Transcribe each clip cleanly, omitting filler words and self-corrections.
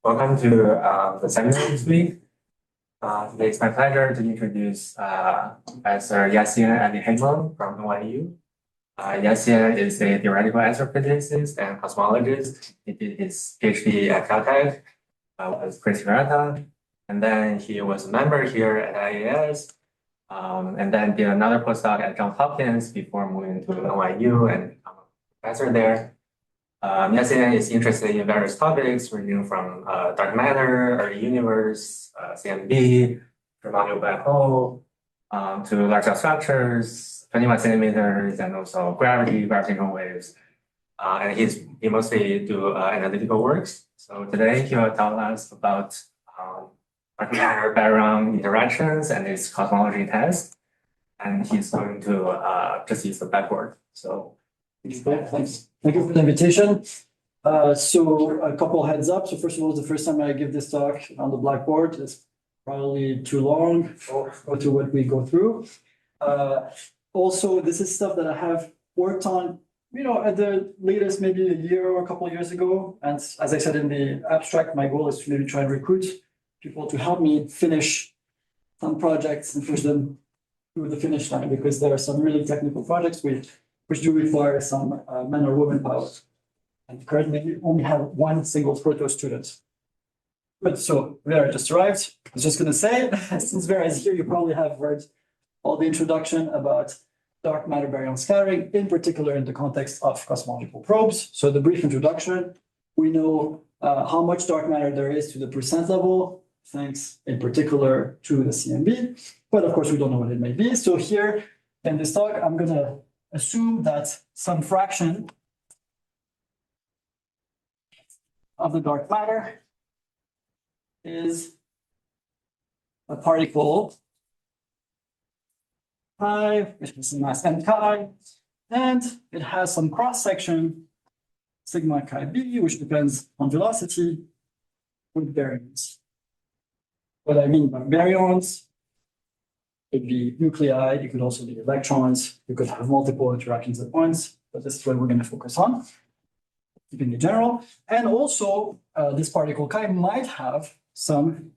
Welcome to the seminar this week. Today it's my pleasure to introduce Professor Yacine Ali-Haimoud from NYU. Yacine is a theoretical astrophysicist and cosmologist. He did his PhD at Caltech with Chris Hirata, and then he was a member here at IAS, and then did another postdoc at Johns Hopkins before moving to NYU and become a professor there. Yacine is interested in various topics ranging from dark matter, early universe, CMB, primordial black hole, to large scale structures, 21 centimeters, and also gravitational waves. And he mostly do analytical works. So today he will tell us about dark matter baryon interactions and its cosmology test. And he's going to just use the blackboard. So thanks. Thank you for the invitation. So a couple heads up. So first of all, it's the first time I give this talk on the blackboard. It's probably too long. I'll go through what we go through. Also, this is stuff that I have worked on, at the latest, maybe a year or a couple of years ago. And as I said in the abstract, my goal is to maybe try and recruit people to help me finish some projects and push them through the finish line, because there are some really technical projects which do require some men or women power. And currently we only have one single proto student. But so Vera just arrived. I was just going to say, since Vera is here, you probably have read all the introduction about dark matter baryon scattering, in particular in the context of cosmological probes. So the brief introduction, we know how much dark matter there is to the percent level, thanks in particular to the CMB. But of course, we don't know what it may be. So here in this talk, I'm going to assume that some fraction of the dark matter is a particle chi, which is mass m chi, and it has some cross-section sigma chi b, which depends on velocity, with baryons. What I mean by baryons could be nuclei, it could also be electrons, you could have multiple interactions at once, but this is what we're going to focus on, keeping it general. And also, this particle chi might have some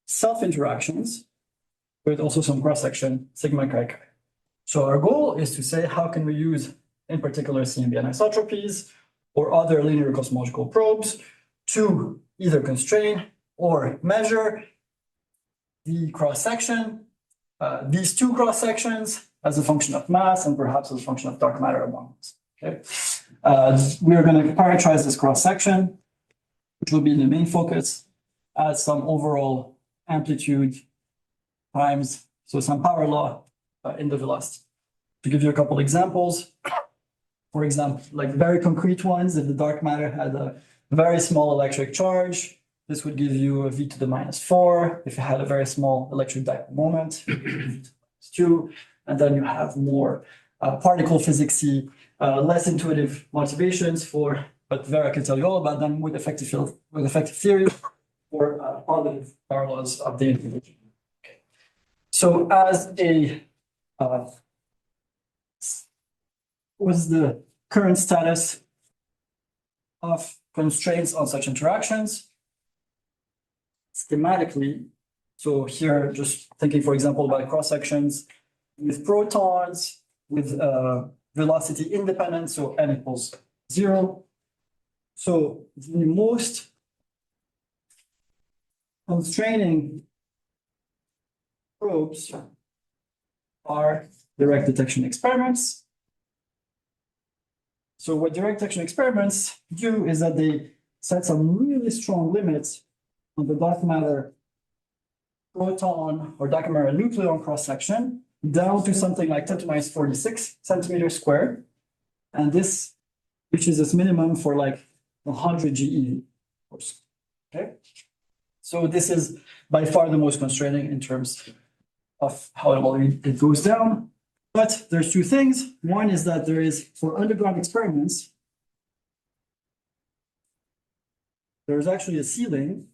self-interactions with also some cross-section sigma chi chi. So our goal is to say, how can we use, in particular, CMB anisotropies or other linear cosmological probes to either constrain or measure the cross-section, these two cross-sections as a function of mass and perhaps as a function of dark matter among us. Okay? We are going to parameterize this cross-section, which will be the main focus, as some overall amplitude times, so some power law in the velocity. To give you a couple examples, for example, like very concrete ones, if the dark matter had a very small electric charge, this would give you a v to the -4. If you had a very small electric dipole moment, v to the -2. And then you have more particle physicsy, less intuitive motivations for, but Vera can tell you all about them with effective field, with effective theory or positive power laws of the individual. Okay. So as a what's the current status of constraints on such interactions? Schematically, so here just thinking, for example, about cross-sections with protons, with velocity independent, so n equals 0. So the most constraining probes are direct detection experiments. So what direct detection experiments do is that they set some really strong limits on the dark matter proton or dark matter nucleon cross-section down to something like 10 to the -46 centimeters squared. And this reaches its minimum for like 100 GeV. Okay. So this is by far the most constraining in terms of how well it goes down. But there's two things. One is that there is, for underground experiments, there's actually a ceiling.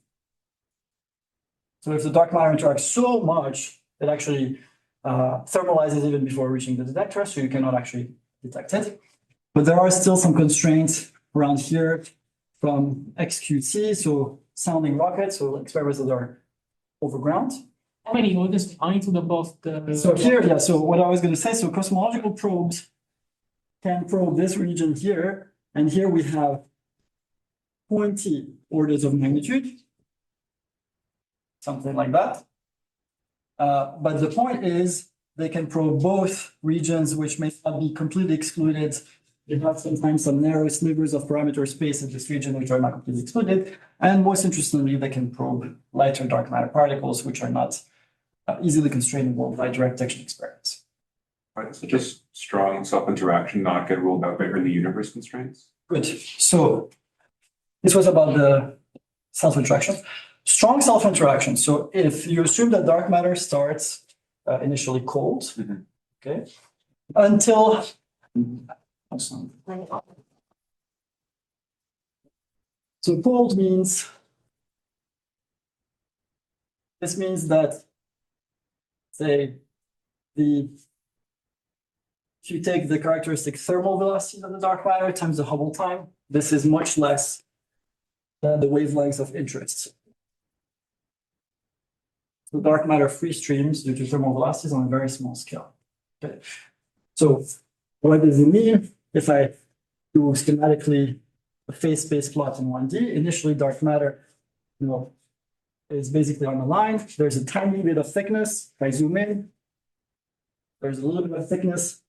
So if the dark matter interacts so much, it actually thermalizes even before reaching the detector, so you cannot actually detect it. But there are still some constraints around here from XQT, so sounding rockets, so experiments that are over ground. How many units are to the both the? So here, yeah, so what I was going to say, so cosmological probes can probe this region here, and here we have 20 orders of magnitude, something like that. But the point is, they can probe both regions which may not be completely excluded. You have sometimes some narrow slivers of parameter space in this region which are not completely excluded. And most interestingly, they can probe lighter dark matter particles which are not easily constrainable by direct detection experiments. Right, so just strong self-interaction not get ruled out by early universe constraints? Good. So this was about the self-interaction. Strong self-interaction. So if you assume that dark matter starts initially cold, okay, until so cold means this means that say if you take the characteristic thermal velocity of the dark matter times the Hubble time, this is much less than the wavelengths of interest. So dark matter free streams due to thermal velocities on a very small scale. Okay. So what does it mean if I do schematically a phase space plot in 1D? Initially, dark matter, is basically on a line. There's a tiny bit of thickness. If I zoom in, there's a little bit of thickness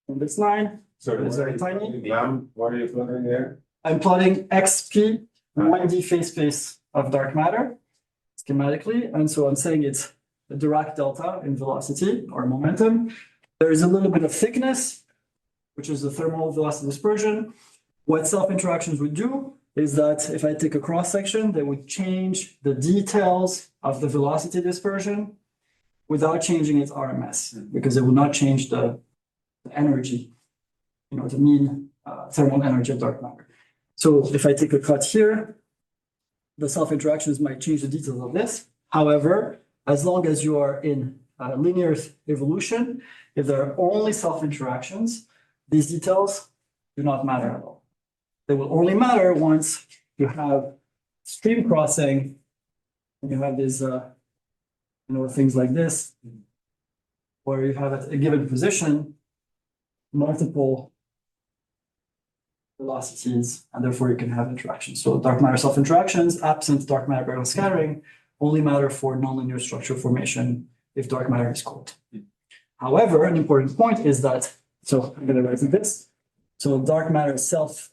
on this line. So it's very tiny. What are you plotting there? I'm plotting XP 1D phase space of dark matter schematically. And so I'm saying it's the Dirac delta in velocity or momentum. There is a little bit of thickness, which is the thermal velocity dispersion. What self-interactions would do is that if I take a cross-section, they would change the details of the velocity dispersion without changing its RMS, because it will not change the energy, the mean thermal energy of dark matter. So if I take a cut here, the self-interactions might change the details of this. However, as long as you are in linear evolution, if there are only self-interactions, these details do not matter at all. They will only matter once you have stream crossing and you have these, things like this, where you have at a given position multiple velocities, and therefore you can have interactions. So dark matter self-interactions, absent dark matter baryon scattering, only matter for nonlinear structure formation if dark matter is cold. However, an important point is that, so I'm going to write this. So dark matter self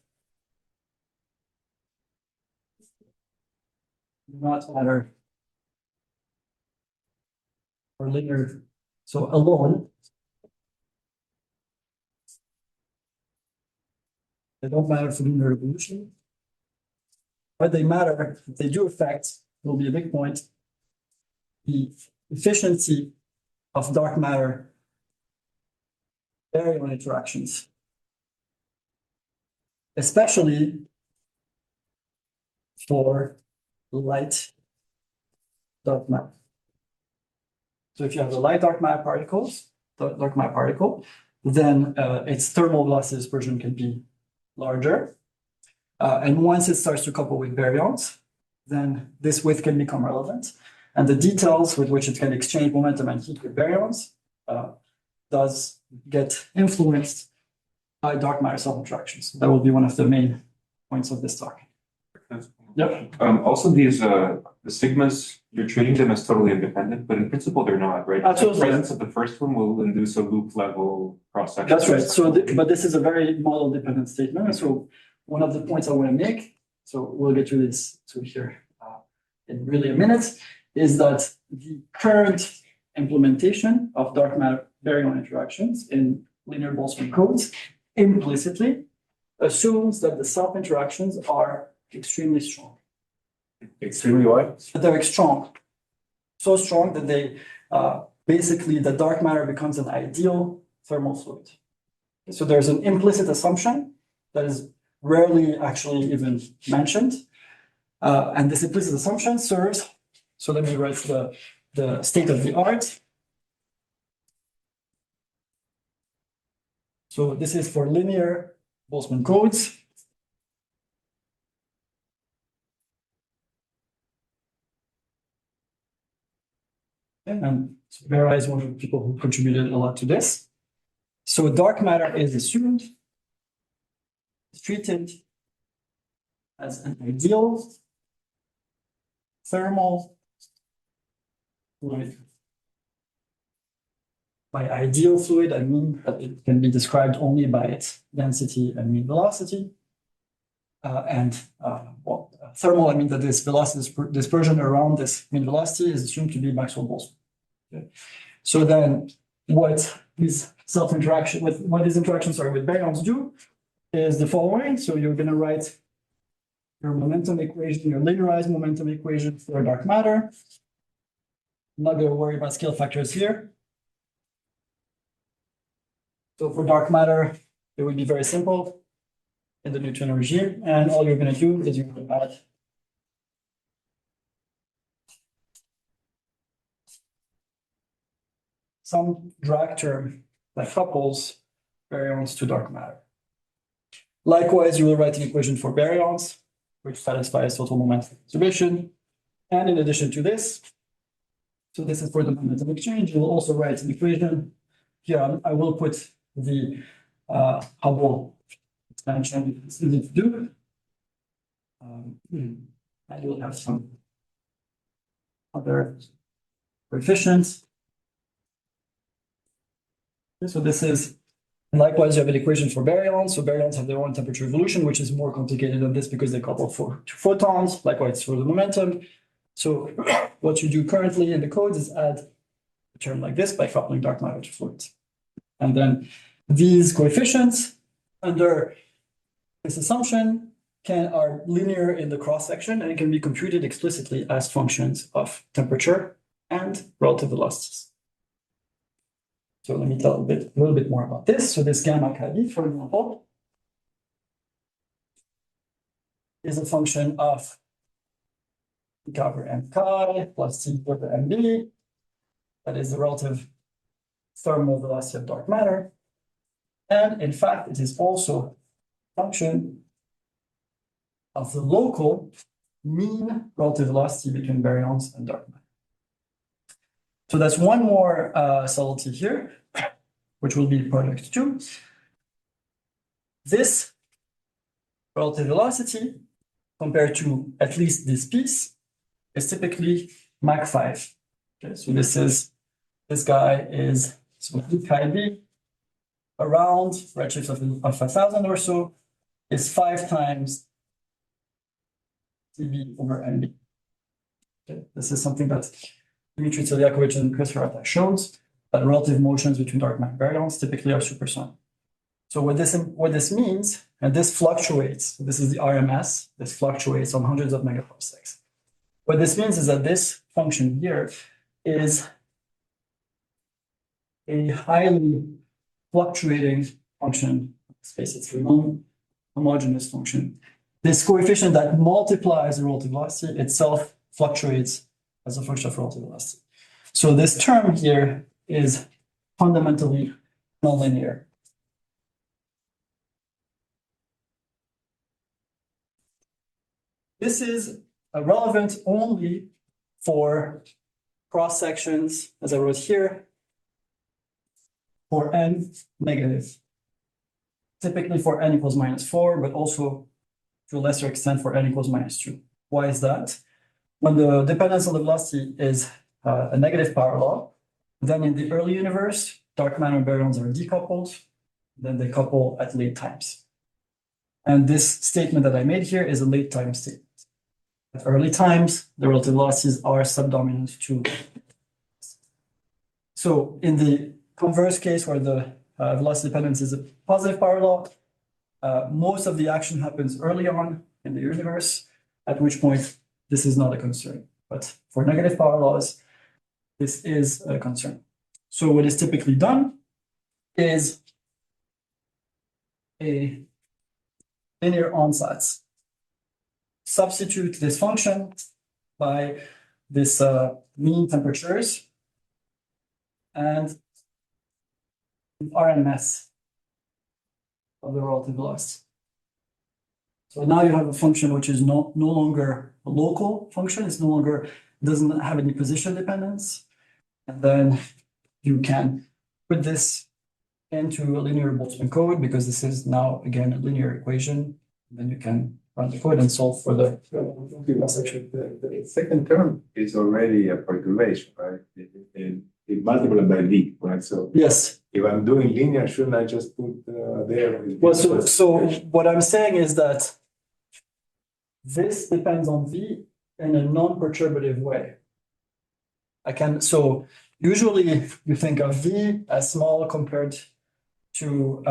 do not matter for linear, so alone. They don't matter for linear evolution, but they matter, they do affect, will be a big point, the efficiency of dark matter baryon interactions, especially for light dark matter. So if you have the light dark matter particles, dark matter particle, then its thermal velocity dispersion can be larger. And once it starts to couple with baryons, then this width can become relevant. And the details with which it can exchange momentum and heat with baryons does get influenced by dark matter self-interactions. That will be one of the main points of this talk. Yep. Also, these the sigmas, you're treating them as totally independent, but in principle they're not, right? Absolutely. The presence of the first one will induce a loop level cross section. That's right. So, but this is a very model dependent statement. And so one of the points I want to make, so we'll get to this here in really a minute, is that the current implementation of dark matter baryon interactions in linear Boltzmann codes implicitly assumes that the self-interactions are extremely strong. Extremely what? They're strong. So strong that they basically the dark matter becomes an ideal thermal fluid. So there's an implicit assumption that is rarely actually even mentioned. And this implicit assumption serves, so let me write the state of the art. So this is for linear Boltzmann codes. And Vera is one of the people who contributed a lot to this. So dark matter is assumed, treated as an ideal thermal fluid. By ideal fluid, I mean that it can be described only by its density and mean velocity. Thermal, I mean that this velocity dispersion around this mean velocity is assumed to be Maxwell-Boltzmann. Okay. So then what these interactions with baryons do is the following. So you're going to write your momentum equation, your linearized momentum equation for dark matter. I'm not going to worry about scale factors here. So for dark matter, it would be very simple in the Newtonian regime, and all you're going to do is you're going to add some drag term that couples baryons to dark matter. Likewise, you will write an equation for baryons, which satisfies total momentum conservation. And in addition to this, so this is for the momentum exchange, you will also write an equation. Here, I will put the Hubble expansion. It's easy to do. And you'll have some other coefficients. So this is, and likewise, you have an equation for baryons. So baryons have their own temperature evolution, which is more complicated than this because they couple to photons. Likewise for the momentum. So what you do currently in the code is add a term like this by coupling dark matter to fluids. And then these coefficients under this assumption are linear in the cross-section and it can be computed explicitly as functions of temperature and relative velocities. So let me tell a little bit more about this. So this gamma kb, for example, is a function of k over m chi plus t over mb. That is the relative thermal velocity of dark matter. And in fact, it is also a function of the local mean relative velocity between baryons and dark matter. So that's one more subtlety here, which will be product 2. This relative velocity compared to at least this piece is typically Mach 5. Okay, so this guy is so chi b around redshift of 5,000 or so is 5 times Tb over Nb. Okay, this is something that Dmitry Tsilyakovich and Chris Hirata shows, that relative motions between dark matter baryons typically are supersonic. So what this means, and this fluctuates, this is the RMS, this fluctuates on hundreds of megaparsecs. What this means is that this function here is a highly fluctuating function space. It's a non-homogeneous function. This coefficient that multiplies the relative velocity itself fluctuates as a function of relative velocity. So this term here is fundamentally nonlinear. This is relevant only for cross sections, as I wrote here, for n negative. Typically for n equals -4, but also to a lesser extent for n equals -2. Why is that? When the dependence on the velocity is a negative power law, then in the early universe, dark matter and baryons are decoupled, then they couple at late times. And this statement that I made here is a late time statement. At early times, the relative velocities are subdominant to. So in the converse case where the velocity dependence is a positive power law, most of the action happens early on in the universe, at which point this is not a concern. But for negative power laws, this is a concern. So what is typically done is a linear ansatz. Substitute this function by this mean temperatures and RMS of the relative velocity. So now you have a function which is no longer a local function. It's no longer, doesn't have any position dependence. And then you can put this into a linear Boltzmann code because this is now, again, a linear equation. Then you can run the code and solve for the. The second term is already a perturbation, right? It multiplied by V, right? So Yes. if I'm doing linear, shouldn't I just put there? Well, so what I'm saying is that this depends on V in a non-perturbative way. So usually you think of V as small compared to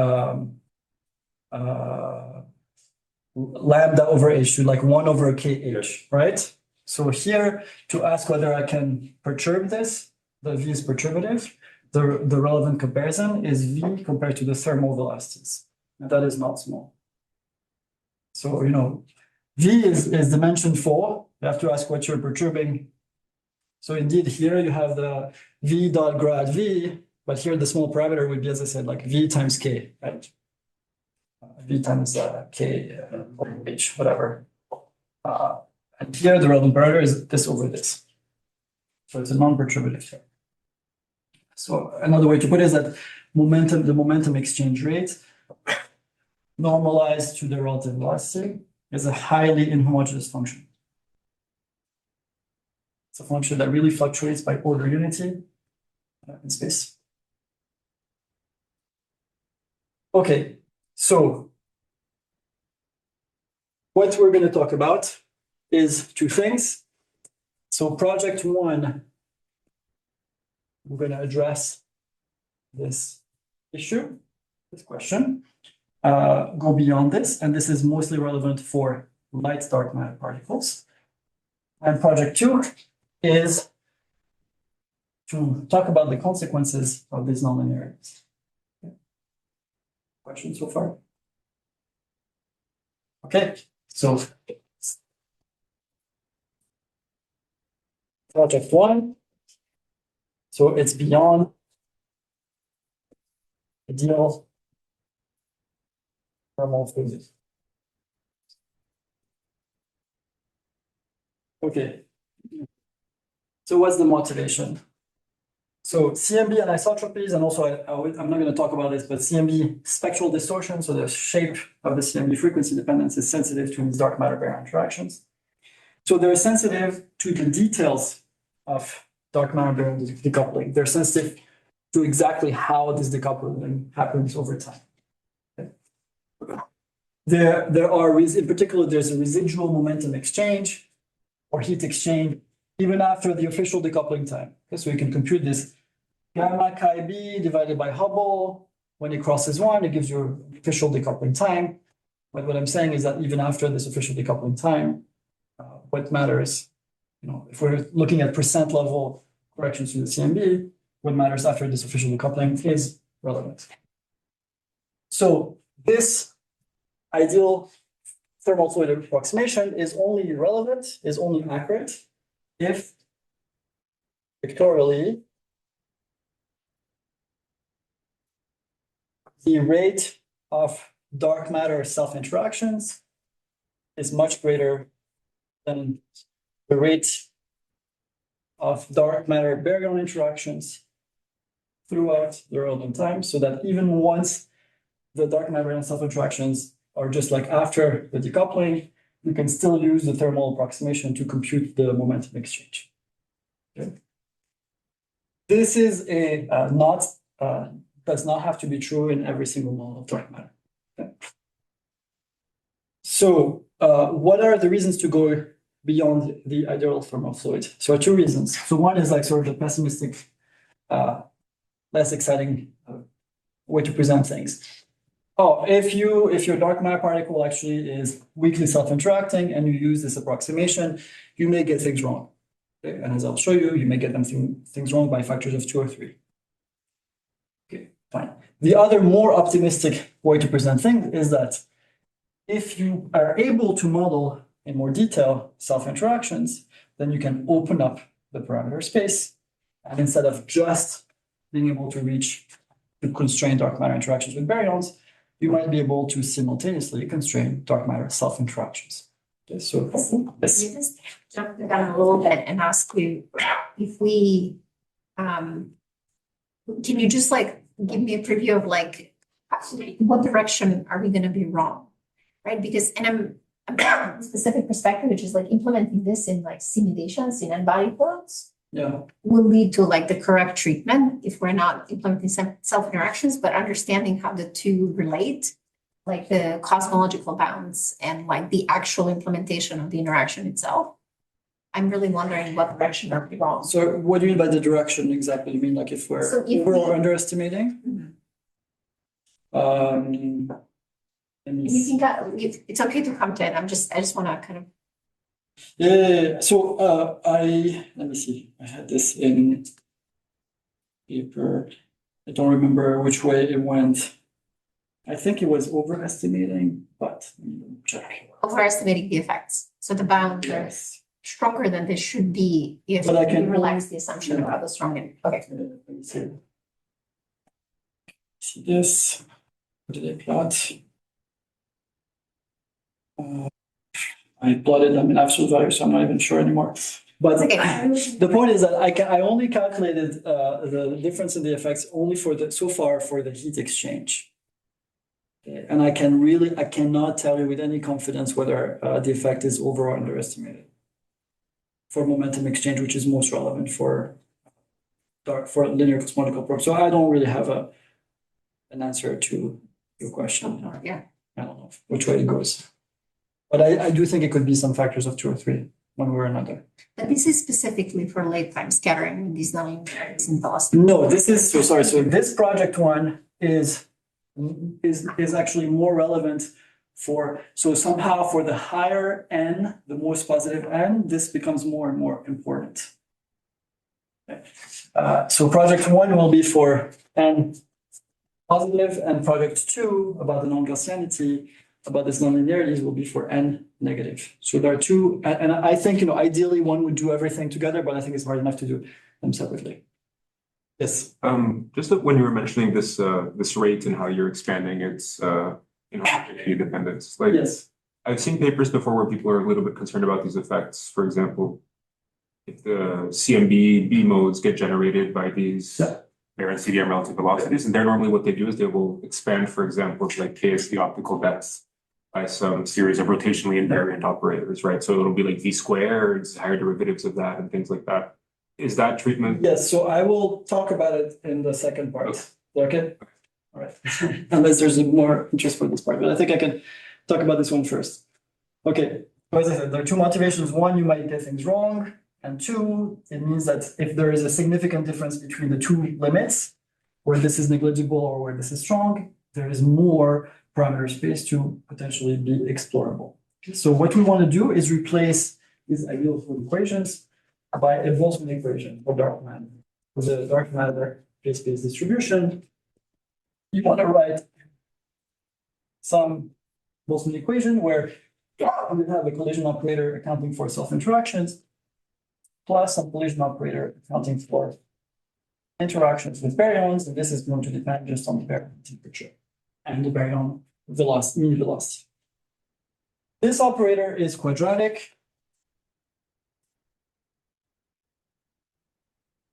lambda over h, to like 1 over kh, right? So here, to ask whether I can perturb this, the V is perturbative, the relevant comparison is V compared to the thermal velocities, and that is not small. So, V is dimension 4. You have to ask what you're perturbing. So indeed, here you have the V dot grad V, but here the small parameter would be, as I said, like V times K, right? V times K, H, whatever. And here the relevant parameter is this over this. So it's a non-perturbative term. So another way to put it is that the momentum exchange rate normalized to the relative velocity is a highly inhomogeneous function. It's a function that really fluctuates by order unity in space. Okay, so what we're going to talk about is two things. So project 1, we're going to address this issue, this question, go beyond this, and this is mostly relevant for light dark matter particles. And project 2 is to talk about the consequences of these nonlinearities. Okay. Questions so far? Okay, so project 1. So it's beyond ideal thermal physics. Okay. So what's the motivation? So CMB and isotropies, and also I'm not going to talk about this, but CMB spectral distortion, so the shape of the CMB frequency dependence is sensitive to these dark matter baryon interactions. So they're sensitive to the details of dark matter baryon decoupling. They're sensitive to exactly how this decoupling happens over time. Okay. There are, in particular, there's a residual momentum exchange or heat exchange even after the official decoupling time. Okay, so you can compute this gamma chi b divided by Hubble. When it crosses 1, it gives you official decoupling time. But what I'm saying is that even after this official decoupling time, what matters, if we're looking at percent level corrections to the CMB, what matters after this official decoupling is relevant. So this ideal thermal fluid approximation is only relevant, is only accurate if pictorially the rate of dark matter self-interactions is much greater than the rate of dark matter baryon interactions throughout the relevant time, so that even once the dark matter baryon self-interactions are just like after the decoupling, you can still use the thermal approximation to compute the momentum exchange. Okay. This is does not have to be true in every single model of dark matter. Okay. So what are the reasons to go beyond the ideal thermal fluid? So 2 reasons. So one is like sort of the pessimistic, less exciting way to present things. Oh, if your dark matter particle actually is weakly self-interacting and you use this approximation, you may get things wrong. Okay? And as I'll show you, you may get things wrong by factors of 2 or 3. Okay, fine. The other more optimistic way to present things is that if you are able to model in more detail self-interactions, then you can open up the parameter space. And instead of just being able to constrain dark matter interactions with baryons, you might be able to simultaneously constrain dark matter self-interactions. Okay, so Can you just jump the gun a little bit and ask you if we Can you just like give me a preview of like what direction are we gonna be wrong? Right? Because I'm from a specific perspective, which is like implementing this in like simulations in n-body forms Yeah. will lead to like the correct treatment if we're not implementing self-interactions, but understanding how the two relate, like the cosmological bounds and like the actual implementation of the interaction itself. I'm really wondering what direction are we wrong? So what do you mean by the direction exactly? You mean like if we're So if over or we- underestimating? Let me You see. think it's okay to come to it. I just want to kind of. Yeah. So let me see. I had this in paper. I don't remember which way it went. I think it was overestimating, but let me check. Overestimating the effects. So the bounds are Yes. stronger than they should be if But I we can- relax the assumption about the strong end. Okay. Let me see. See this? What did I plot? I plotted them in absolute value, so I'm not even sure anymore. But It's okay. the point is that I only calculated the difference in the effects only for so far for the heat exchange. And I cannot tell you with any confidence whether the effect is over or underestimated for momentum exchange, which is most relevant for linear cosmological probes. So I don't really have an answer to your question. Yeah. I don't know which way it goes. But I do think it could be some factors of 2 or 3, one way or another. But this is specifically for late time scattering with these non-linearities in velocity. No, this is, so sorry, so this project one is actually more relevant so somehow for the higher n, the most positive n, this becomes more and more important. Okay. So project one will be for n positive, and project two about the non-Gaussianity, about this non-linearities will be for n negative. So there are two, and I think, ideally one would do everything together, but I think it's hard enough to do them separately. Yes. Just that when you were mentioning this rate and how you're expanding its homogeneity dependence, like Yes. I've seen papers before where people are a little bit concerned about these effects. For example, if the CMB B modes get generated by these baryon CDM relative velocities, and they're normally what they do is they will expand, for example, to like KSD optical depths by some series of rotationally invariant operators, right? So it'll be like V squared, higher derivatives of that, and things like that. Is that treatment? Yes, so I will talk about it in the second part. Okay? All right. Unless there's more interest for this part, but I think I can talk about this one first. Okay, so as I said, there are two motivations. One, you might get things wrong. And two, it means that if there is a significant difference between the two limits, where this is negligible or where this is strong, there is more parameter space to potentially be explorable. So what we want to do is replace these ideal fluid equations by a Boltzmann equation for dark matter. With the dark matter phase space distribution, you want to write some Boltzmann equation where you have a collision operator accounting for self-interactions, plus some collision operator accounting for interactions with baryons, and this is going to depend just on the baryon temperature and the baryon velocity, mean velocity. This operator is quadratic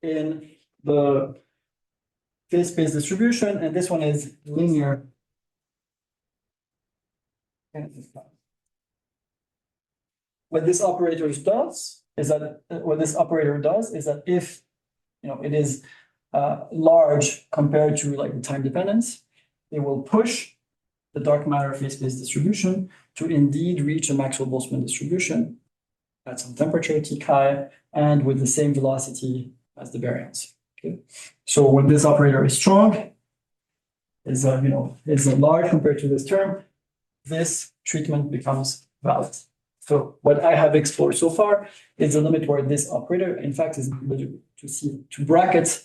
in the phase space distribution, and this one is linear. What this operator does is that if it is large compared to like the time dependence, it will push the dark matter phase space distribution to indeed reach a Maxwell-Boltzmann distribution at some temperature T chi and with the same velocity as the baryons. Okay, so when this operator is strong, is large compared to this term, this treatment becomes valid. So what I have explored so far is the limit where this operator, in fact, is to bracket,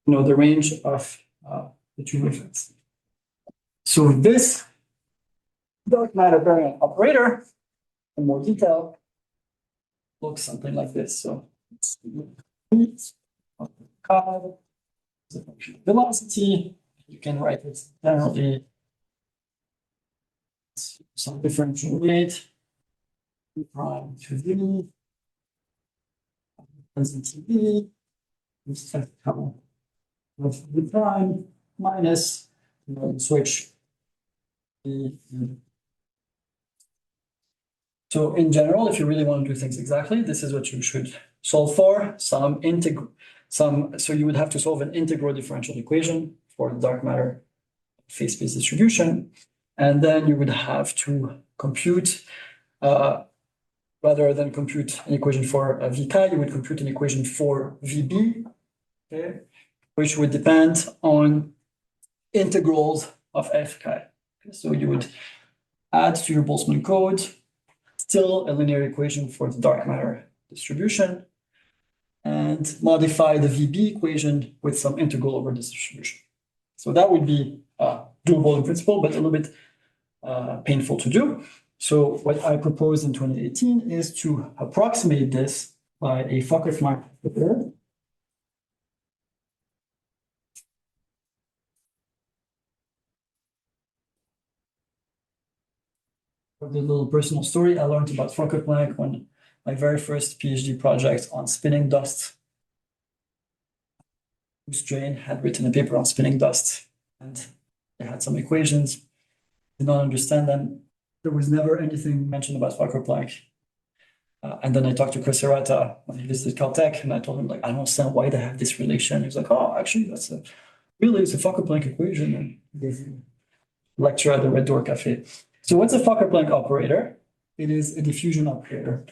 the range of the two effects. So this dark matter baryon operator, in more detail, looks something like this. So it's a function of velocity. You can write it generally some differential rate. Prime to V, density V, this F couple of the prime minus switch the. So in general, if you really want to do things exactly, this is what you should solve for. So you would have to solve an integral differential equation for the dark matter phase space distribution. And then you would have to compute, rather than compute an equation for V chi, you would compute an equation for VB, okay, which would depend on integrals of F chi. So you would add to your Boltzmann code still a linear equation for the dark matter distribution and modify the VB equation with some integral over this distribution. So that would be doable in principle, but a little bit painful to do. So what I proposed in 2018 is to approximate this by a Fokker-Planck operator. For the little personal story, I learned about Fokker-Planck when my very first PhD project on spinning dust. Strain had written a paper on spinning dust, and they had some equations, did not understand them. There was never anything mentioned about Fokker-Planck. And then I talked to Chris Hirata when he visited Caltech, and I told him, like, I don't understand why they have this relation. He was like, oh, actually, it's a Fokker-Planck equation. And he gave me a lecture at the Red Door Cafe. So what's a Fokker-Planck operator? It is a diffusion operator.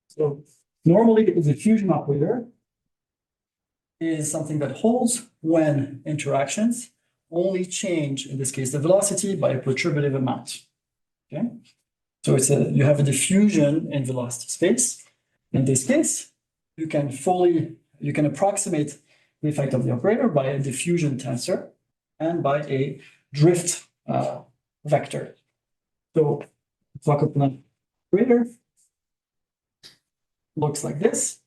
So normally, a diffusion operator is something that holds when interactions only change, in this case, the velocity by a perturbative amount. Okay, so you have a diffusion in velocity space. In this case, you can approximate the effect of the operator by a diffusion tensor and by a drift vector. So Fokker-Planck operator looks like this.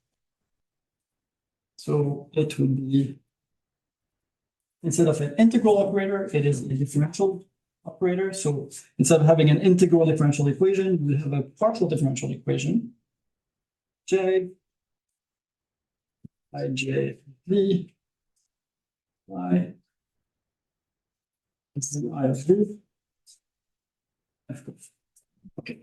So it would be, instead of an integral operator, it is a differential operator. So instead of having an integral differential equation, we have a partial differential equation. J I J V I. This is I of V. Okay.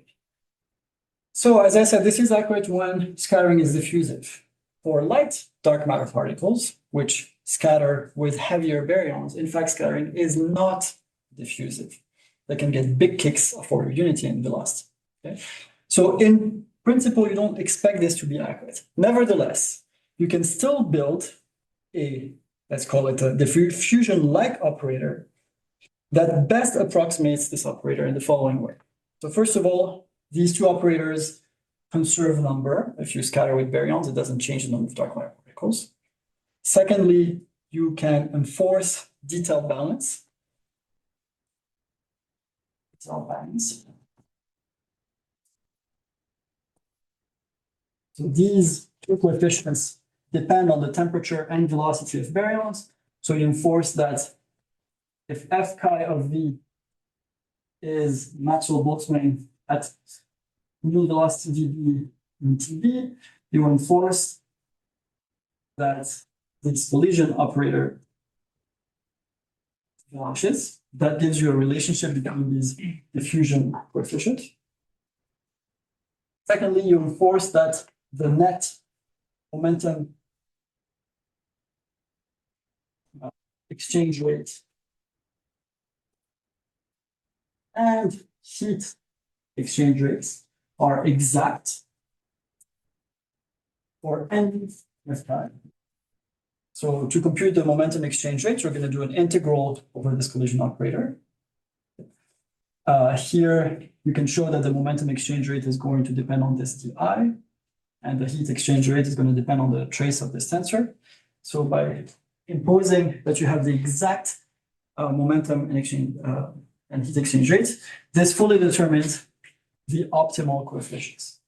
So as I said, this is accurate when scattering is diffusive. For light dark matter particles, which scatter with heavier baryons, in fact, scattering is not diffusive. They can get big kicks for unity and velocity. Okay? So in principle, you don't expect this to be accurate. Nevertheless, you can still build a, let's call it a diffusion-like operator that best approximates this operator in the following way. So first of all, these two operators conserve number. If you scatter with baryons, it doesn't change the number of dark matter particles. Secondly, you can enforce detailed balance. Detailed balance. So these two coefficients depend on the temperature and velocity of baryons. So you enforce that if F chi of V is Maxwell-Boltzmann at new velocity VB in TB, you enforce that this collision operator vanishes. That gives you a relationship between these diffusion coefficients. Secondly, you enforce that the net momentum exchange rate and heat exchange rates are exact for any F chi. So to compute the momentum exchange rates, we're going to do an integral over this collision operator. Here, you can show that the momentum exchange rate is going to depend on this di, and the heat exchange rate is going to depend on the trace of this tensor. So by imposing that you have the exact momentum and exchange and heat exchange rate, this fully determines the optimal coefficients.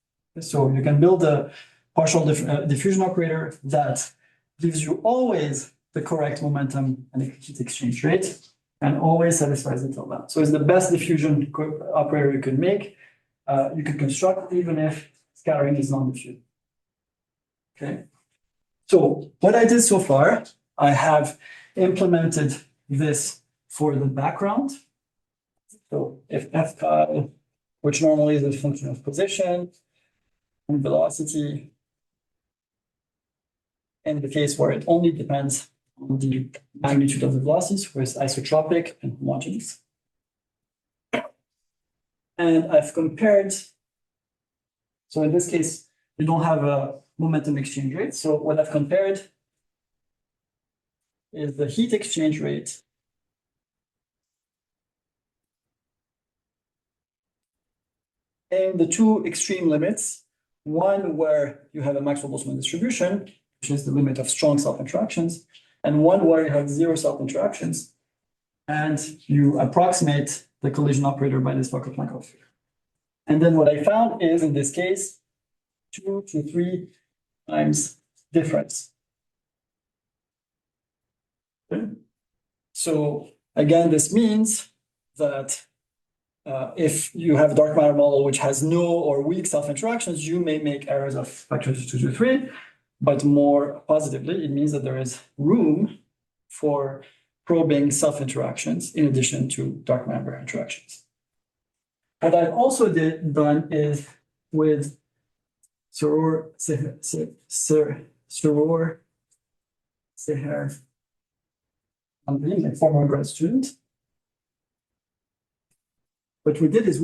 So you can build a partial diffusion operator that gives you always the correct momentum and heat exchange rate and always satisfies the tail balance. So it's the best diffusion operator you could make. You could construct even if scattering is non-diffusion. Okay. So what I did so far, I have implemented this for the background. So if f chi, which normally is a function of position and velocity, in the case where it only depends on the magnitude of the velocities, where it's isotropic and homogeneous. And I've compared, so in this case, we don't have a momentum exchange rate. So what I've compared is the heat exchange rate in the two extreme limits, one where you have a Maxwell-Boltzmann distribution, which is the limit of strong self-interactions, and one where you have zero self-interactions, and you approximate the collision operator by this Fokker-Planck operator. And then what I found is, in this case, 2 to 3 times difference. So again, this means that if you have a dark matter model which has no or weak self-interactions, you may make errors of factors 2 to 3, but more positively, it means that there is room for probing self-interactions in addition to dark matter interactions. What I've also done is with Seror Seher, I'm being a former grad student. What we did is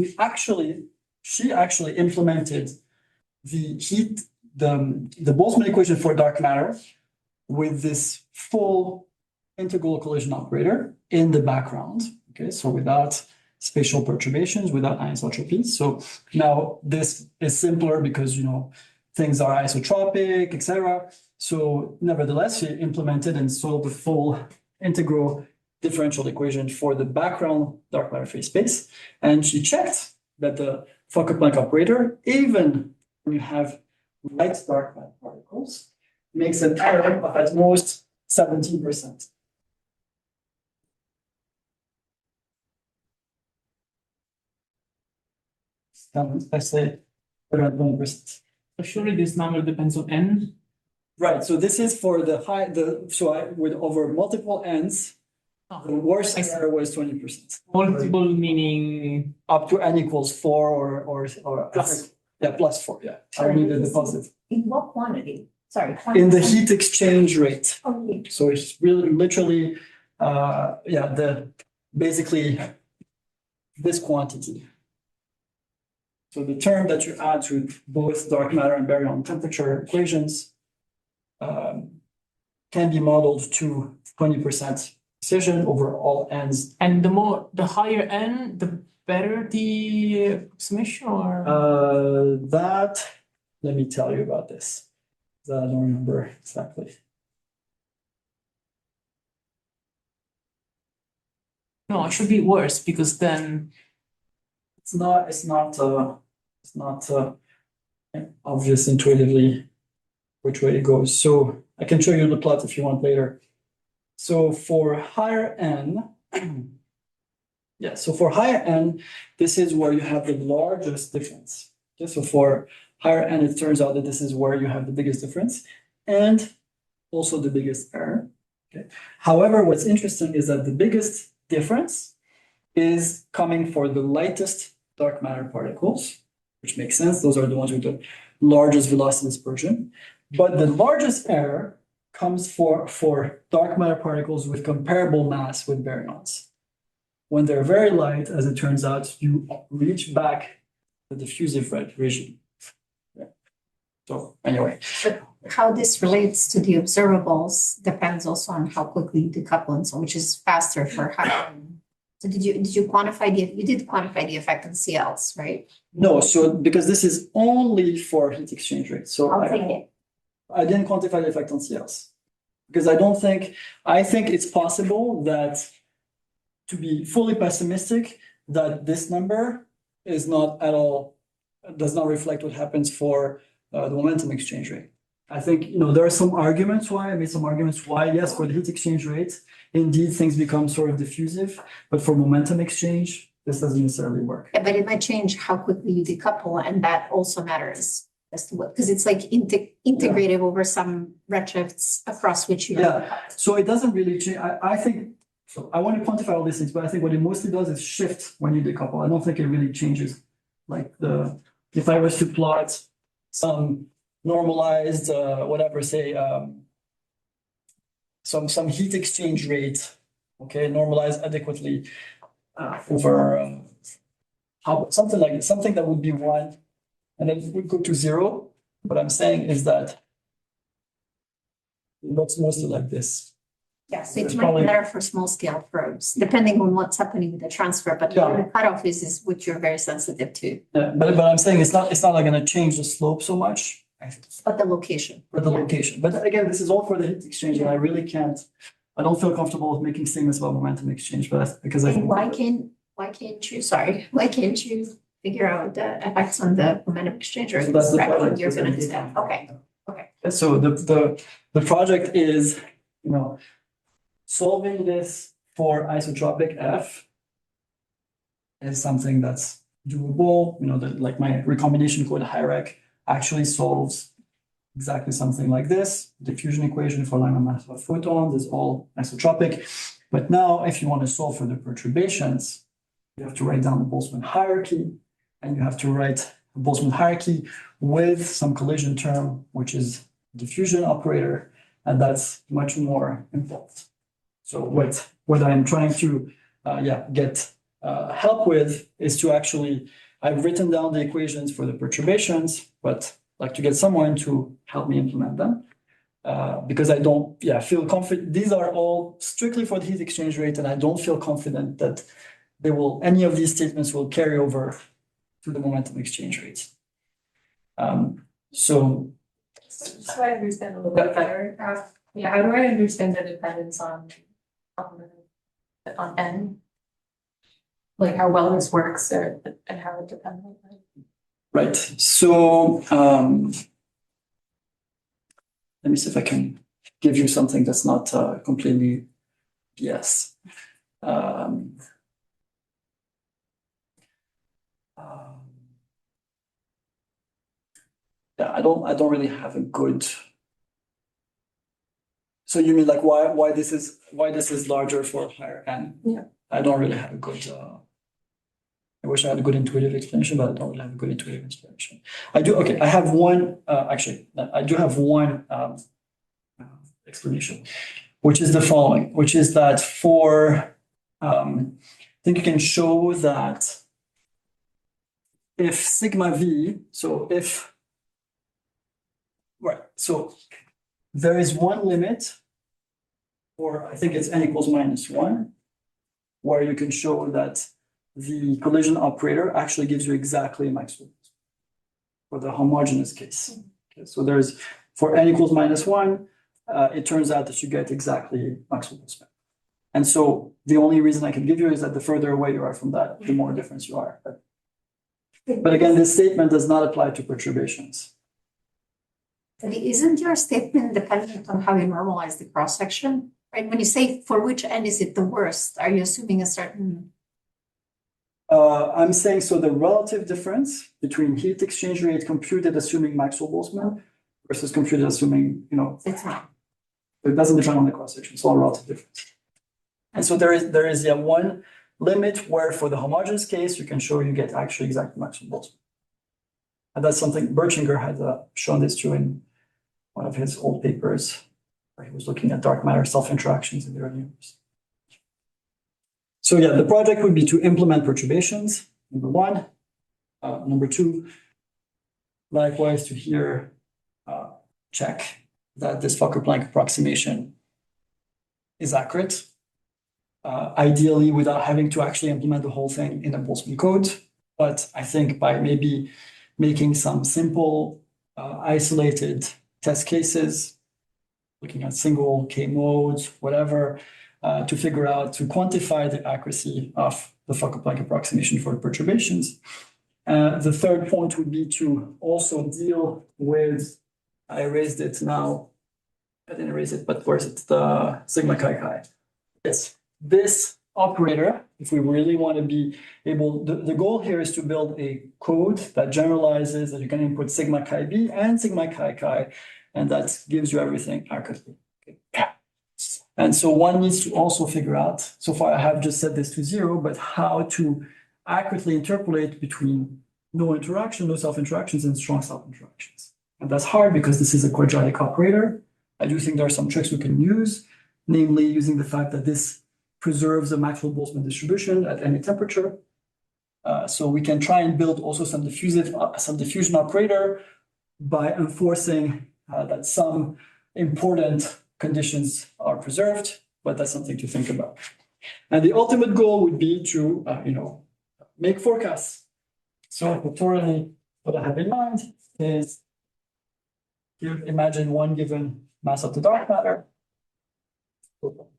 she actually implemented the Boltzmann equation for dark matter with this full integral collision operator in the background. Okay, so without spatial perturbations, without anisotropies. So now this is simpler because things are isotropic, etc. So nevertheless, she implemented and solved the full integral differential equation for the background dark matter phase space. And she checked that the Fokker-Planck operator, even when you have light dark matter particles, makes an error of at most 17%. Let's say around 1%. So surely this number depends on n. Right. So this is for with over multiple n's, the worst error was 20%. Multiple meaning Up to n equals 4 or plus 4. Yeah. I only did the positive. In what quantity? Sorry. In the heat exchange rate. Okay. So it's really literally basically this quantity. So the term that you add to both dark matter and baryon temperature equations can be modeled to 20% precision over all n's. and the higher n, the better the approximation or Let me tell you about this. I don't remember exactly. no, it should be worse because then It's not obvious intuitively which way it goes. So I can show you the plot if you want later. So for higher n, this is where you have the largest difference. Okay, so for higher n, it turns out that this is where you have the biggest difference and also the biggest error. Okay. However, what's interesting is that the biggest difference is coming for the lightest dark matter particles, which makes sense. Those are the ones with the largest velocity dispersion. But the largest error comes for dark matter particles with comparable mass with baryons. When they're very light, as it turns out, you reach back the diffusive red regime. Yeah. So anyway. But how this relates to the observables depends also on how quickly you decouple, and so which is faster for higher. So did you quantify you did quantify the effect on CLs, right? No, so because this is only for heat exchange rate. So I'll take it. I didn't quantify the effect on CLs because I think it's possible that, to be fully pessimistic, that this number is not at all, does not reflect what happens for the momentum exchange rate. I think, there are some arguments why, I made some arguments why, yes, for the heat exchange rate, indeed things become sort of diffusive, but for momentum exchange, this doesn't necessarily work. Yeah, but it might change how quickly you decouple, and that also matters. as to what, because it's like integrated over some redshifts across which you. Yeah, so it doesn't really change. I think, so I want to quantify all these things, but I think what it mostly does is shift when you decouple. I don't think it really changes. Like if I was to plot some normalized, whatever, say, some heat exchange rate, okay, normalized adequately over something like something that would be 1, and then it would go to 0. What I'm saying is that it looks mostly like this. Yes, it It's might probably- be better for small scale probes, depending on what's happening with the transfer, but Yeah. the cutoff is what you're very sensitive to, But I'm saying it's not like gonna change the slope so much. but the location. For the Yeah. location, but again, this is all for the heat exchange, and I really can't, I don't feel comfortable with making statements about momentum exchange, but because I And think. why can't you figure out the effects on the momentum exchange or So that's the fraction project you're we're gonna gonna do do. that? Okay, So the project is, solving this for isotropic F is something that's doable, like my recombination code hierarchy actually solves exactly something like this. Diffusion equation for Lyman mass of photons is all isotropic. But now if you want to solve for the perturbations, you have to write down the Boltzmann hierarchy, and you have to write a Boltzmann hierarchy with some collision term, which is diffusion operator, and that's much more involved. So what I'm trying to get help with is to actually, I've written down the equations for the perturbations, but like to get someone to help me implement them. Because I don't feel confident. These are all strictly for the heat exchange rate, and I don't feel confident that any of these statements will carry over to the momentum exchange rates. So So I understand a little bit better. How do I understand the dependence on N? Like how well this works and how it depends on that. right. So let me see if I can give you something that's not completely BS. I don't really have a good. So you mean like why this is larger for higher N? Yeah. I don't really have a good. I wish I had a good intuitive explanation, but I don't really have a good intuitive explanation. I do. Okay, I have one. Actually, I do have one explanation, which is the following: which is that for I think you can show that if sigma v, so there is one limit, or I think it's n equals -1, where you can show that the collision operator actually gives you exactly Maxwell for the homogeneous case. Okay, so there's for n equals -1, it turns out that you get exactly Maxwell's. And so the only reason I can give you is that the further away you are from that, the more difference you are. But again, this statement does not apply to perturbations. But isn't your statement dependent on how you normalize the cross section? Right? When you say for which N is it the worst, are you assuming a certain? I'm saying so the relative difference between heat exchange rate computed assuming Maxwell-Boltzmann versus computed assuming, It's not. it doesn't depend on the cross section. It's all relative difference. And so there is one limit where for the homogeneous case, you can show you get actually exactly Maxwell-Boltzmann. And that's something Bertschinger had shown this to in one of his old papers, where he was looking at dark matter self-interactions in the early universe. So yeah, the project would be to implement perturbations, number one. Number two, likewise to here, check that this Fokker-Planck approximation is accurate. Ideally without having to actually implement the whole thing in a Boltzmann code. But I think by maybe making some simple isolated test cases, looking at single K modes, whatever, to figure out, to quantify the accuracy of the Fokker-Planck approximation for perturbations. The third point would be to also deal with, I erased it now, I didn't erase it, but where's it, the sigma chi chi. Yes, this operator, if we really want to be able, the goal here is to build a code that generalizes that you can input sigma chi b and sigma chi chi, and that gives you everything accurately. And so one needs to also figure out, so far I have just set this to 0, but how to accurately interpolate between no interaction, no self-interactions, and strong self-interactions. And that's hard because this is a quadratic operator. I do think there are some tricks we can use, namely using the fact that this preserves the Maxwell-Boltzmann distribution at any temperature. So we can try and build also some diffusion operator by enforcing that some important conditions are preserved, but that's something to think about. And the ultimate goal would be to, make forecasts. So pictorially, what I have in mind is here, imagine one given mass of the dark matter.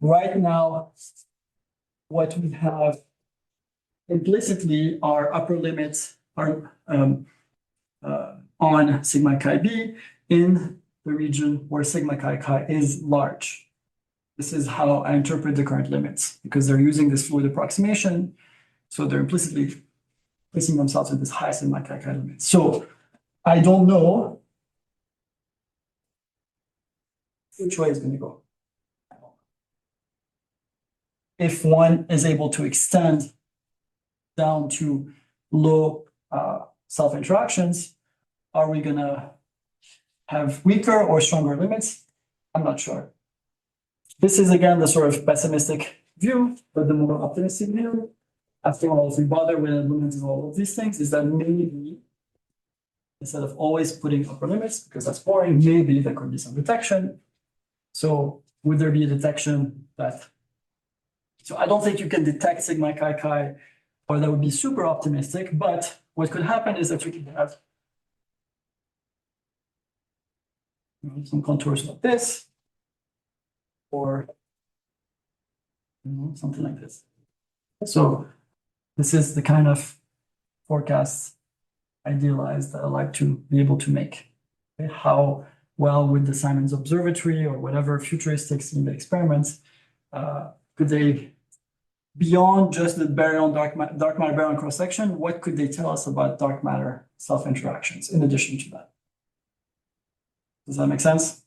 Right now, what we have implicitly are upper limits are on sigma chi b in the region where sigma chi chi is large. This is how I interpret the current limits, because they're using this fluid approximation. So they're implicitly placing themselves in this high sigma chi chi limit. So I don't know which way it's going to go. If one is able to extend down to low self-interactions, are we going to have weaker or stronger limits? I'm not sure. This is again the sort of pessimistic view, but the more optimistic view, after all, if we bother with implementing all of these things, is that maybe instead of always putting upper limits, because that's boring, maybe there could be some detection. So would there be a detection that? So I don't think you can detect sigma chi chi, or that would be super optimistic, but what could happen is that you could have some contours like this, or something like this. So this is the kind of forecasts idealized that I like to be able to make. Okay? How well with the Simon's Observatory or whatever futuristics in the experiments, could they, beyond just the baryon dark matter baryon cross section, what could they tell us about dark matter self interactions in addition to that? Does that make sense?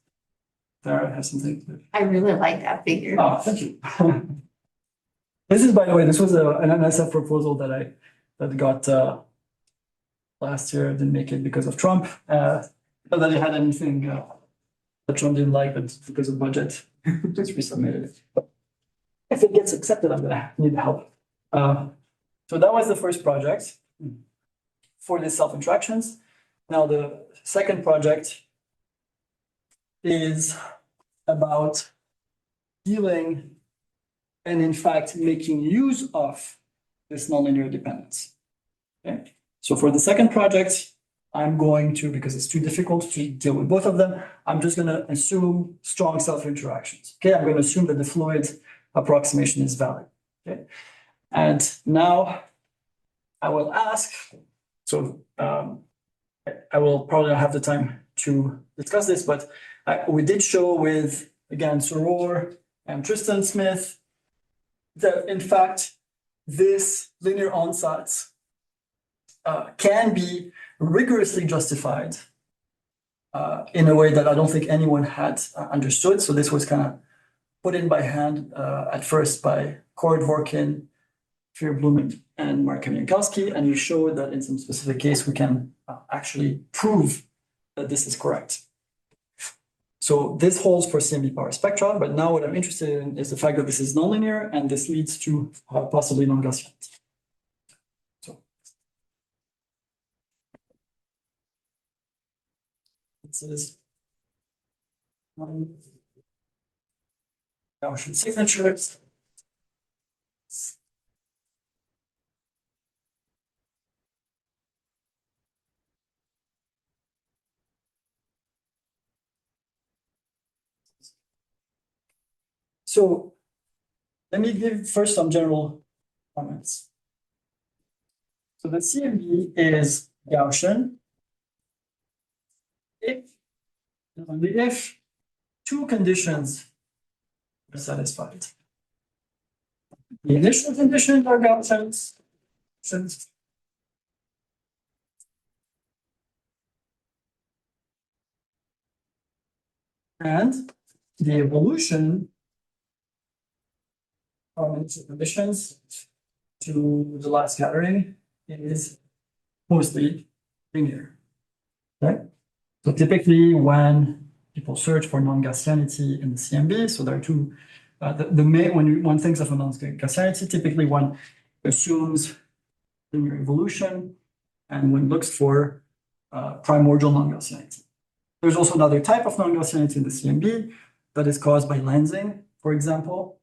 There, I have something to. I really like that figure. Oh, thank you. This is, by the way, this was an NSF proposal that got last year. Didn't make it because of Trump. Not that it had anything that Trump didn't like, but because of budget, just resubmitted it. But if it gets accepted, I'm gonna need help. So that was the first project for the self-interactions. Now the second project is about dealing and in fact making use of this nonlinear dependence. Okay. So for the second project, I'm going to, because it's too difficult to deal with both of them, I'm just going to assume strong self-interactions. Okay, I'm going to assume that the fluid approximation is valid. Okay, and now I will ask, so I will probably not have the time to discuss this, but we did show with, again, Soror and Tristan Smith, that in fact, this linear ansatz can be rigorously justified in a way that I don't think anyone had understood. So this was kind of put in by hand at first by Cord Dvorkin, Fear Bloomberg, and Mark Kamiankowski, and we showed that in some specific case we can actually prove that this is correct. So this holds for CMB power spectra, but now what I'm interested in is the fact that this is nonlinear and this leads to possibly non-Gaussianity. So this is Gaussian signatures. So let me give first some general comments. So the CMB is Gaussian if and only if two conditions are satisfied. The initial conditions are Gaussians. And the evolution from initial conditions to the last scattering is mostly linear. Okay? So typically when people search for non-Gaussianity in the CMB, so there are two, the main, when one thinks of a non-Gaussianity, typically one assumes linear evolution and one looks for primordial non-Gaussianity. There's also another type of non-Gaussianity in the CMB that is caused by lensing, for example,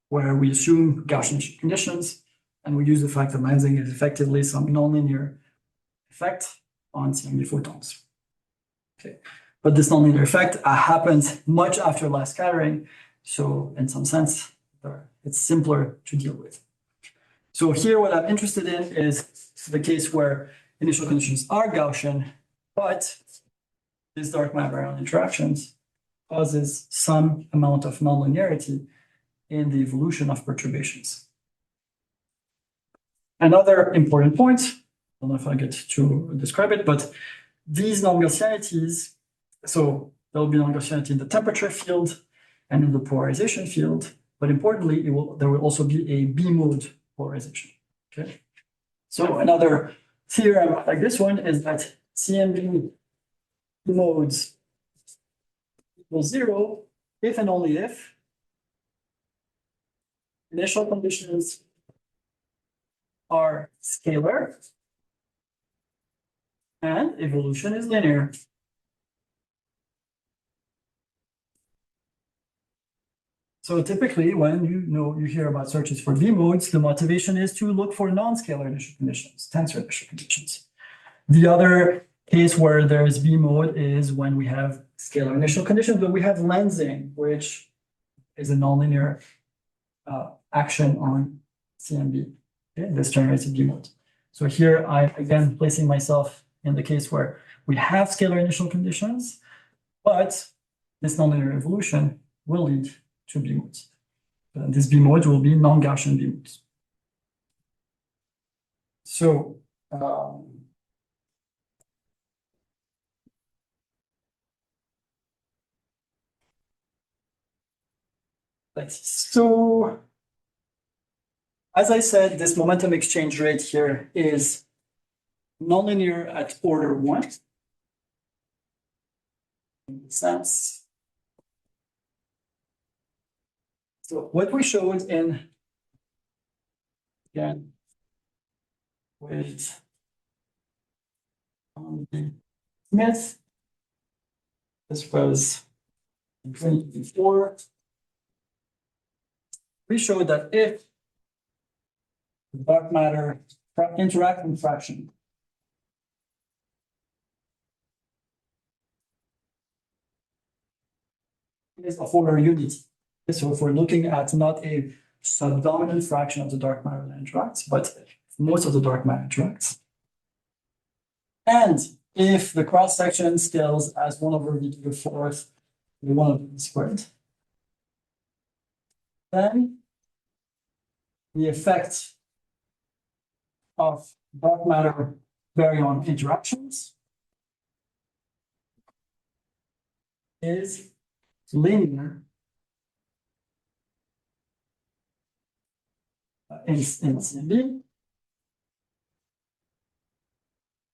where we assume Gaussian conditions and we use the fact that lensing is effectively some nonlinear effect on CMB photons. Okay, but this nonlinear effect happens much after last scattering, so in some sense, it's simpler to deal with. So here, what I'm interested in is the case where initial conditions are Gaussian, but these dark matter-baryon interactions causes some amount of nonlinearity in the evolution of perturbations. Another important point, I don't know if I get to describe it, but these non-Gaussianities, so there will be non-Gaussianity in the temperature field and in the polarization field, but importantly, there will also be a B-mode polarization. Okay, so another theorem like this one is that CMB modes equal 0 if and only if initial conditions are scalar and evolution is linear. So typically when you hear about searches for B modes, the motivation is to look for non-scalar initial conditions, tensor initial conditions. The other case where there is B mode is when we have scalar initial conditions, but we have lensing, which is a nonlinear action on CMB. Okay, this generates a B mode. So here I again placing myself in the case where we have scalar initial conditions, but this nonlinear evolution will lead to B modes. This B mode will be non-Gaussian B modes. So let's see. So as I said, this momentum exchange rate here is nonlinear at order 1. In the sense. So what we showed in, again, with Smith, this was in 2024. We showed that if the dark matter interacting fraction is of order unity. So if we're looking at not a subdominant fraction of the dark matter that interacts, but most of the dark matter interacts. And if the cross-section scales as 1 over v to the 4th, 1 over v squared, then the effect of dark matter baryon interactions is linear in CMB,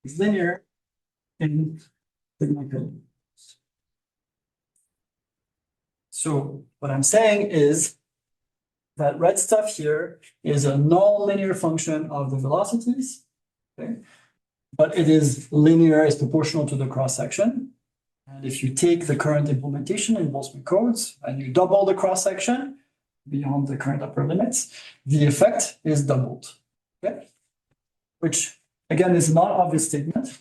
is linear in sigma k. So what I'm saying is that red stuff here is a non-linear function of the velocities, okay? But it is linear, is proportional to the cross-section. And if you take the current implementation in Boltzmann codes and you double the cross-section beyond the current upper limits, the effect is doubled, okay? Which again is not an obvious statement.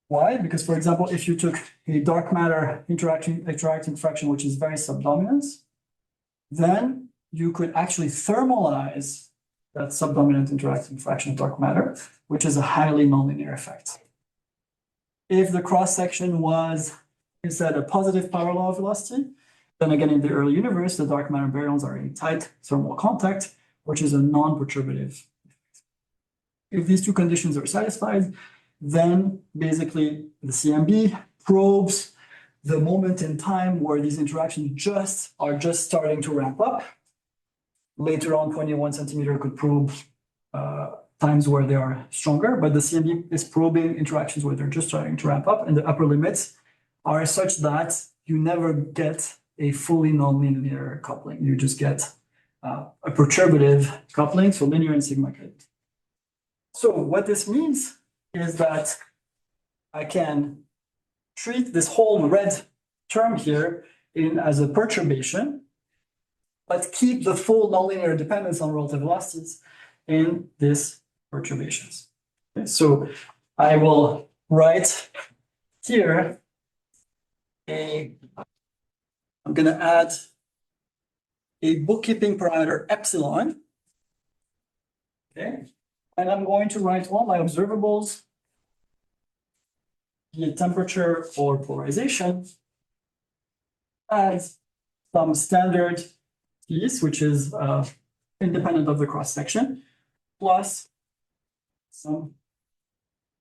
Why? Because, for example, if you took a dark matter interacting fraction, which is very subdominant, then you could actually thermalize that subdominant interacting fraction of dark matter, which is a highly nonlinear effect. If the cross-section was instead a positive power law velocity, then again in the early universe, the dark matter baryons are in tight thermal contact, which is a non-perturbative. If these two conditions are satisfied, then basically the CMB probes the moment in time where these interactions are just starting to ramp up. Later on, 21 centimeter could probe times where they are stronger, but the CMB is probing interactions where they're just starting to ramp up, and the upper limits are such that you never get a fully nonlinear coupling. You just get a perturbative coupling, so linear and sigma k. So what this means is that I can treat this whole red term here as a perturbation, but keep the full nonlinear dependence on relative velocities in these perturbations. Okay, so I will write here I'm going to add a bookkeeping parameter epsilon. Okay, and I'm going to write all my observables, be it temperature or polarization, as some standard piece, which is independent of the cross section, plus some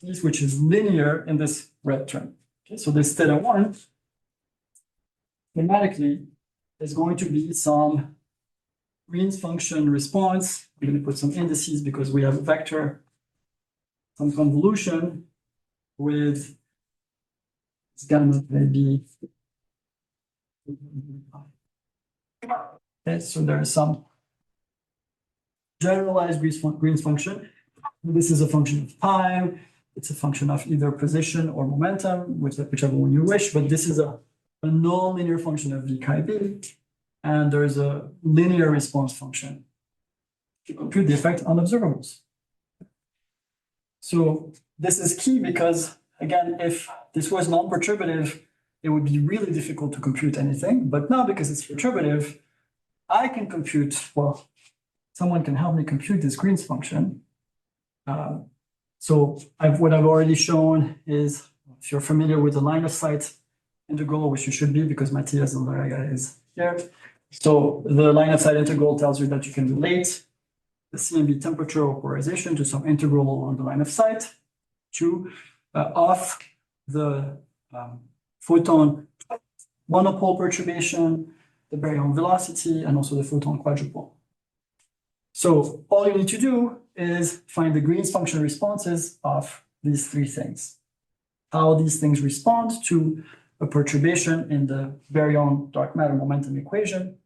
piece which is linear in this red term. Okay, so this theta 1 thematically is going to be some Green's function response. I'm going to put some indices because we have a vector, some convolution with gamma maybe. Okay, so there is some generalized Green's function. This is a function of time. It's a function of either position or momentum, whichever one you wish, but this is a non-linear function of v chi b, and there's a linear response function to compute the effect on observables. So this is key because, again, if this was non-perturbative, it would be really difficult to compute anything, but now because it's perturbative, I can compute, well, someone can help me compute this Green's function. So what I've already shown is, if you're familiar with the line of sight integral, which you should be because Matthias Zaldaga is here. So the line of sight integral tells you that you can relate the CMB temperature or polarization to some integral along the line of sight to of the photon monopole perturbation, the baryon velocity, and also the photon quadrupole. So all you need to do is find the Green's function responses of these three things. How these things respond to a perturbation in the baryon dark matter momentum equation.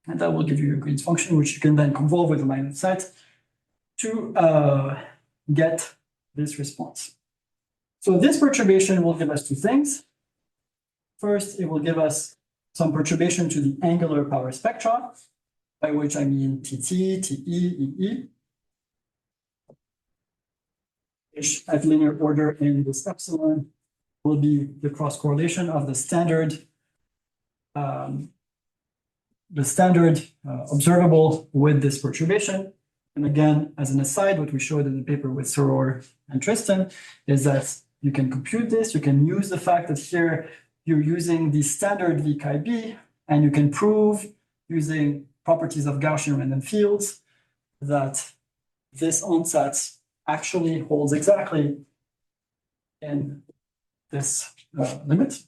And that will give you your Green's function, which you can then convolve with the line of sight to get this response. So this perturbation will give us two things. First, it will give us some perturbation to the angular power spectra, by which I mean TT, TE, EE, which at linear order in this epsilon will be the cross correlation of the standard observable with this perturbation. And again, as an aside, what we showed in the paper with Soror and Tristan is that you can compute this. You can use the fact that here you're using the standard V chi B, and you can prove using properties of Gaussian random fields that this ansatz actually holds exactly in this limit.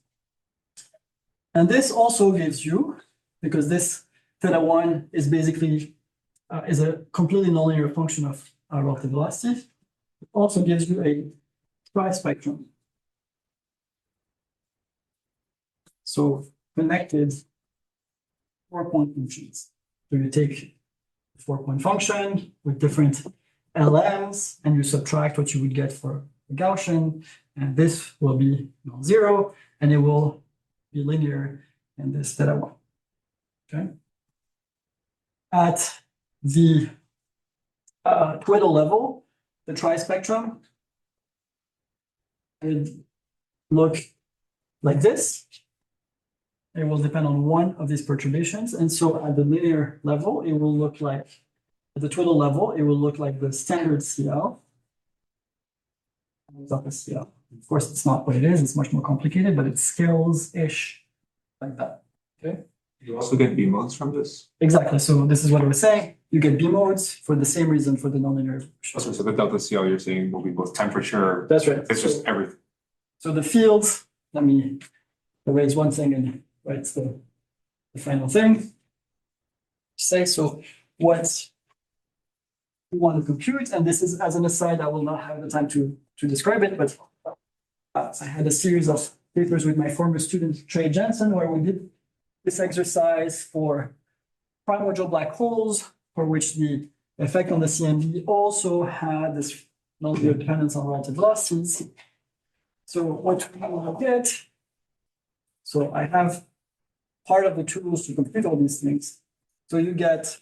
And this also gives you, because this theta 1 is basically is a completely nonlinear function of relative velocity, it also gives you a tri-spectrum. So connected 4-point functions. So you take the 4-point function with different LMs and you subtract what you would get for the Gaussian, and this will be non-zero and it will be linear in this theta 1. Okay. At the twiddle level, the tri-spectrum would look like this. It will depend on one of these perturbations. And so at the linear level, it will look like, at the twiddle level, it will look like the standard CL. CL. Of course, it's not what it is. It's much more complicated, but it scales-ish like that. Okay. You also get B modes from this. Exactly. So this is what I was saying. You get B modes for the same reason for the nonlinear. So the delta CL you're saying will be both temperature. That's right. It's just everything. So the fields, let me erase one thing and write the final thing. Say, so what we want to compute, and this is as an aside, I will not have the time to describe it, but I had a series of papers with my former student, Trey Jensen, where we did this exercise for primordial black holes, for which the effect on the CMB also had this non-linear dependence on relative velocities. So what we will get, so I have part of the tools to complete all these things. So you get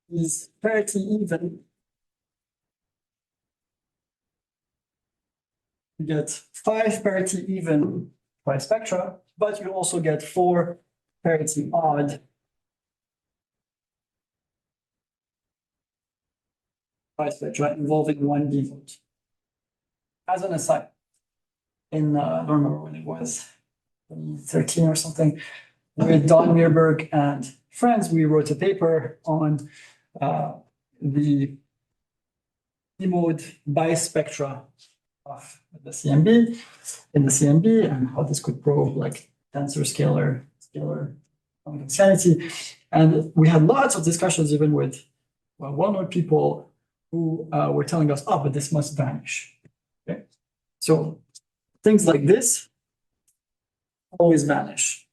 these parity even. You get 5 parity even by spectra, but you also get 4 parity odd by spectra involving 1 D mode. As an aside, in I don't remember when it was, 2013 or something, with Don Meerberg and friends, we wrote a paper on the D mode bispectra of the CMB in the CMB and how this could probe like tensor scalar non-Gaussianity. And we had lots of discussions even with well-known people who were telling us, oh, but this must vanish. Okay, so things like this always vanish.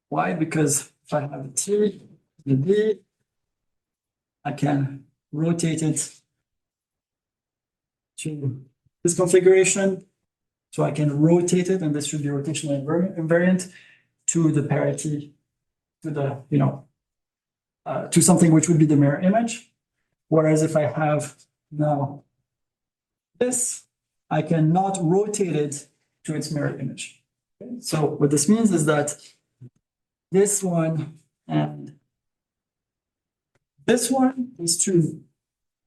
Why? Because if I have a T, the D, I can rotate it to this configuration. So I can rotate it, and this should be rotational invariant to the parity, to the, to something which would be the mirror image. Whereas if I have now this, I cannot rotate it to its mirror image. Okay? So what this means is that this one and this one, these two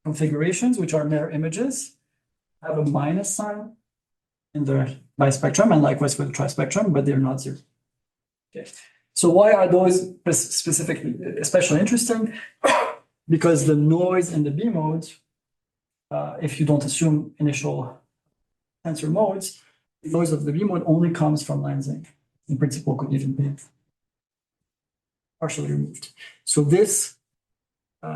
configurations, which are mirror images, have a minus sign in the bispectrum, and likewise for the trispectrum, but they're not zero. Okay. So why are those specifically especially interesting? Because the noise in the B modes, if you don't assume initial tensor modes, the noise of the B mode only comes from lensing. In principle, could even be partially removed. So this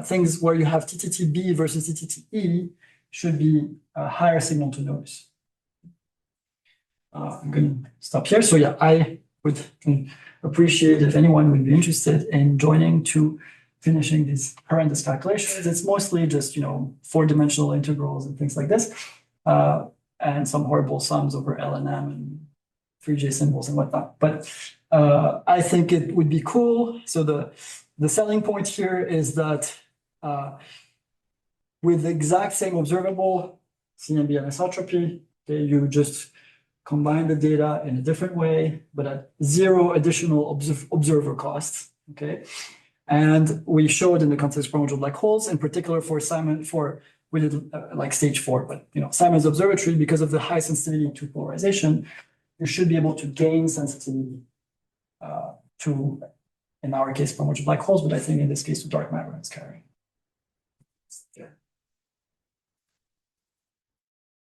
things where you have TTTB versus TTTE should be a higher signal to noise. I'm going to stop here. So yeah, I would appreciate if anyone would be interested in joining to finishing these horrendous calculations. It's mostly just, 4-dimensional integrals and things like this, and some horrible sums over L and M and 3J symbols and whatnot. But I think it would be cool. So the selling point here is that with the exact same observable, CMB and isotropy, okay, you just combine the data in a different way, but at 0 additional observer costs, okay? And we showed in the context of primordial black holes, in particular we did like stage 4, but Simon's observatory, because of the high sensitivity to polarization, you should be able to gain sensitivity to, in our case, primordial black holes, but I think in this case, to dark matter and scattering.